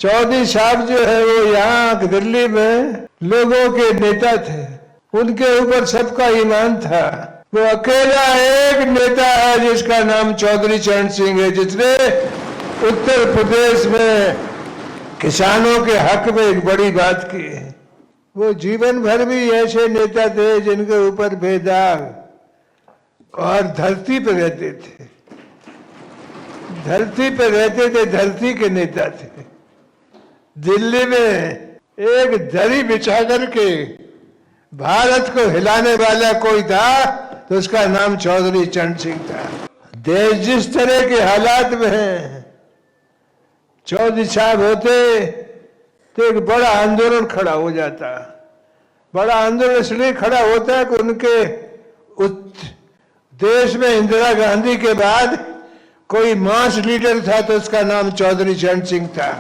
चौधरी साहब जो है वो यहाँ दिल्ली में लोगों के नेता थे, उनके ऊपर सबका ईमान था। वो अकेला एक नेता है जिसका नाम चौधरी चरण सिंह है, जिसने उत्तर प्रदेश में किसानों के हक में एक बड़ी बात की है। वो जीवन भर भी ऐसे नेता थे जिनके ऊपर भेदभाव और धरती पे रहते थे, धरती पे रहते थे, धरती के नेता थे। दिल्ली में एक दरी बिछा करके भारत को हिलाने वाला कोई था तो उसका नाम चौधरी चरण सिंह था। देश जिस तरह के हालात में है, चौधरी साहब होते तो एक बड़ा आंदोलन खड़ा हो जाता। बड़ा आंदोलन इसलिए खड़ा होता है कि उनके देश में इंदिरा गांधी के बाद कोई मास लीडर था तो उसका नाम चौधरी चरण सिंह था।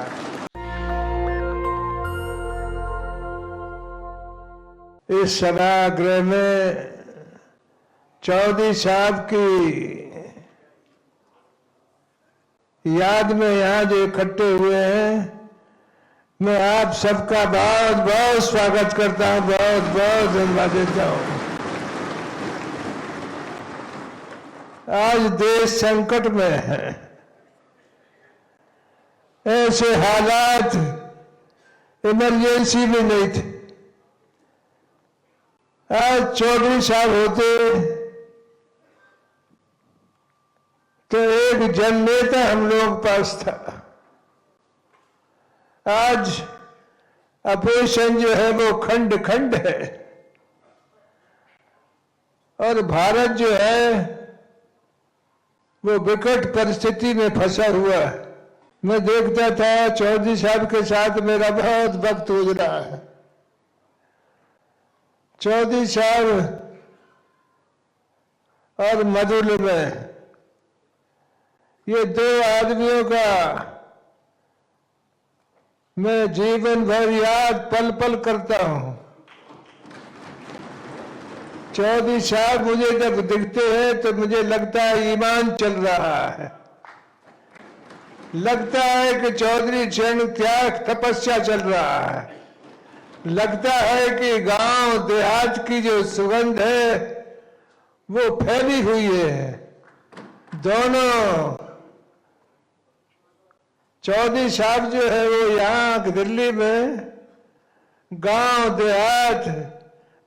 इस सभागृह में चौधरी साहब की याद में यहाँ जो इकट्ठे हुए हैं, मैं आप सबका बहुत बहुत स्वागत करता हूँ, बहुत बहुत धन्यवाद देता हूँ। आज देश संकट में है, ऐसे हालात इमरजेंसी में नहीं थे। आज चौधरी साहब होते तो एक जननेता हम लोग पास था। आज अपोजिशन जो है वो खंड खंड है और भारत जो है वो विकट परिस्थिति में फंसा हुआ है। मैं देखता था चौधरी साहब के साथ मेरा बहुत वक्त गुजरा है। चौधरी साहब और मधुल में ये दो आदमियों का मैं जीवन भर याद पल पल करता हूं। चौधरी साहब मुझे जब दिखते हैं तो मुझे लगता है ईमान चल रहा है, लगता है कि चौधरी चरण त्याग तपस्या चल रहा है, लगता है कि गांव देहात की जो सुगंध है वो फैली हुई है। दोनों चौधरी साहब जो है वो यहाँ दिल्ली में गांव देहात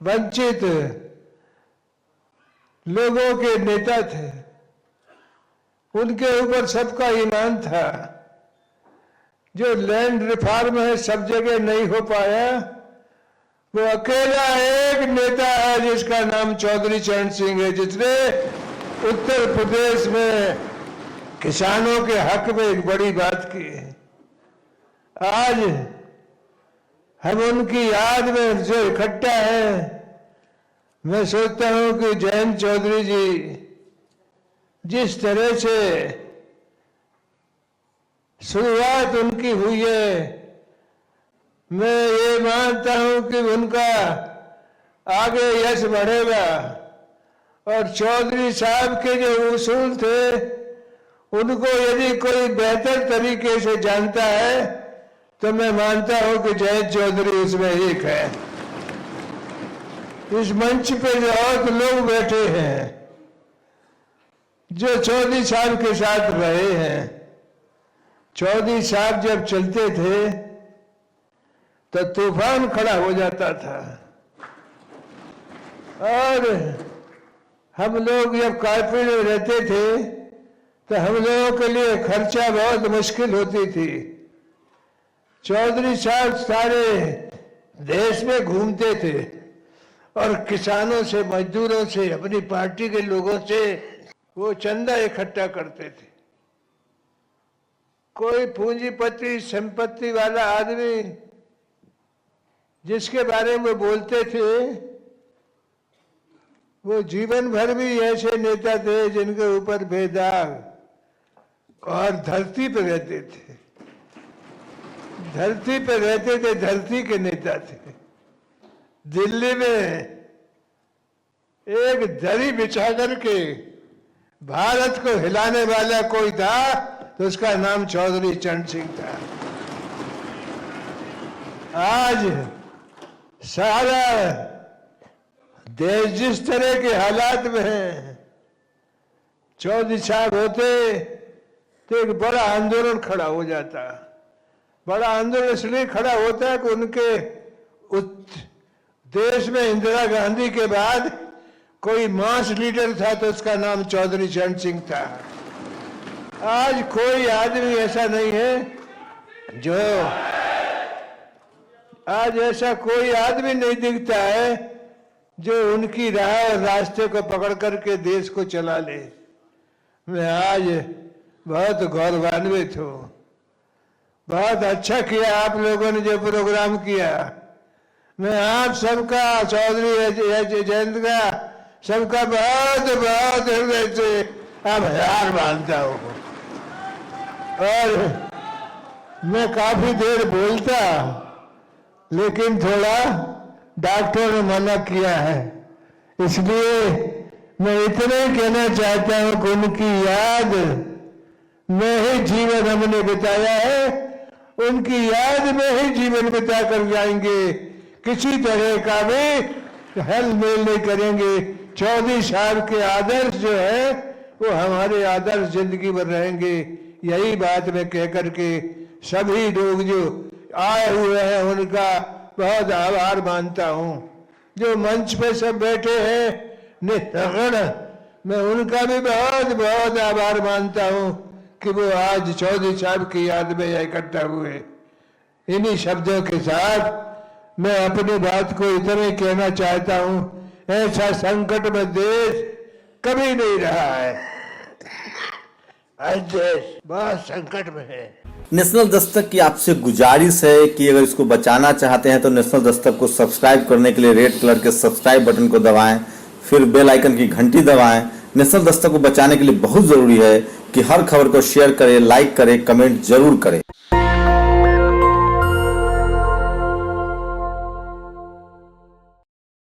वंचित लोगों के नेता थे, उनके ऊपर सबका ईमान था। जो लैंड रिफॉर्म है सब जगह नहीं हो पाया, वो अकेला एक नेता है जिसका नाम चौधरी चरण सिंह है, जिसने उत्तर प्रदेश में किसानों के हक में एक बड़ी बात की है। आज हम उनकी याद में जो इकट्ठा है, मैं सोचता हूं कि जयंत चौधरी जी जिस तरह से शुरुआत उनकी हुई है, मैं ये मानता हूं कि उनका आगे यश बढ़ेगा। और चौधरी साहब के जो उसूल थे उनको यदि कोई बेहतर तरीके से जानता है तो मैं मानता हूं कि जयंत चौधरी उसमें एक है। इस मंच पे बहुत लोग बैठे हैं जो चौधरी साहब के साथ रहे हैं। चौधरी साहब जब चलते थे तो तूफान खड़ा हो जाता था और हम लोग जब कारपेट में रहते थे तो हम लोगों के लिए खर्चा बहुत मुश्किल होती थी। चौधरी साहब सारे देश में घूमते थे और किसानों से, मजदूरों से, अपनी पार्टी के लोगों से वो चंदा इकट्ठा करते थे। कोई पूंजीपति संपत्ति वाला आदमी जिसके बारे में बोलते थे वो जीवन भर भी ऐसे नेता थे जिनके ऊपर भेदभाव और धरती पे रहते थे, धरती पे रहते थे, धरती के नेता थे। दिल्ली में एक दरी बिछा करके भारत को हिलाने वाला कोई था तो उसका नाम चौधरी चरण सिंह था। आज सारा देश जिस तरह के हालात में है, चौधरी साहब होते तो एक बड़ा आंदोलन खड़ा हो जाता। बड़ा आंदोलन इसलिए खड़ा होता है कि उनके देश में इंदिरा गांधी के बाद कोई मास लीडर था तो उसका नाम चौधरी चरण सिंह था। आज कोई आदमी ऐसा नहीं है जो आज ऐसा कोई आदमी नहीं दिखता है जो उनकी राह और रास्ते को पकड़ करके देश को चला ले। मैं आज बहुत गौरवान्वित हूँ। बहुत अच्छा किया आप लोगों ने जो प्रोग्राम किया। मैं आप सबका, चौधरी जयंत का, सबका बहुत बहुत हृदय से आभार मानता हूँ। और मैं काफी देर बोलता, लेकिन थोड़ा डॉक्टर ने मना किया है, इसलिए मैं इतना ही कहना चाहता हूं कि उनकी याद में ही जीवन हमने बिताया है, उनकी याद में ही जीवन बिता कर जाएंगे। किसी तरह का भी हल मेल नहीं करेंगे। चौधरी साहब के आदर्श जो है वो हमारे आदर्श जिंदगी भर रहेंगे। यही बात मैं कह करके सभी लोग जो आए हुए हैं उनका बहुत आभार मानता हूँ। जो मंच पे सब बैठे हैं निगण, मैं उनका भी बहुत बहुत आभार मानता हूँ कि वो आज चौधरी साहब की याद में इकट्ठा हुए। इन्हीं शब्दों के साथ मैं अपनी बात को इतना ही कहना चाहता हूँ, ऐसा संकट में देश कभी नहीं रहा है। आज देश बहुत संकट में है। नेशनल दस्तक की आपसे गुजारिश है कि अगर इसको बचाना चाहते हैं तो नेशनल दस्तक को सब्सक्राइब करने के लिए रेड कलर के सब्सक्राइब बटन को दबाएं, फिर बेल आइकन की घंटी दबाएं। नेशनल दस्तक को बचाने के लिए बहुत जरूरी है कि हर खबर को शेयर करें, लाइक करें, कमेंट जरूर करें।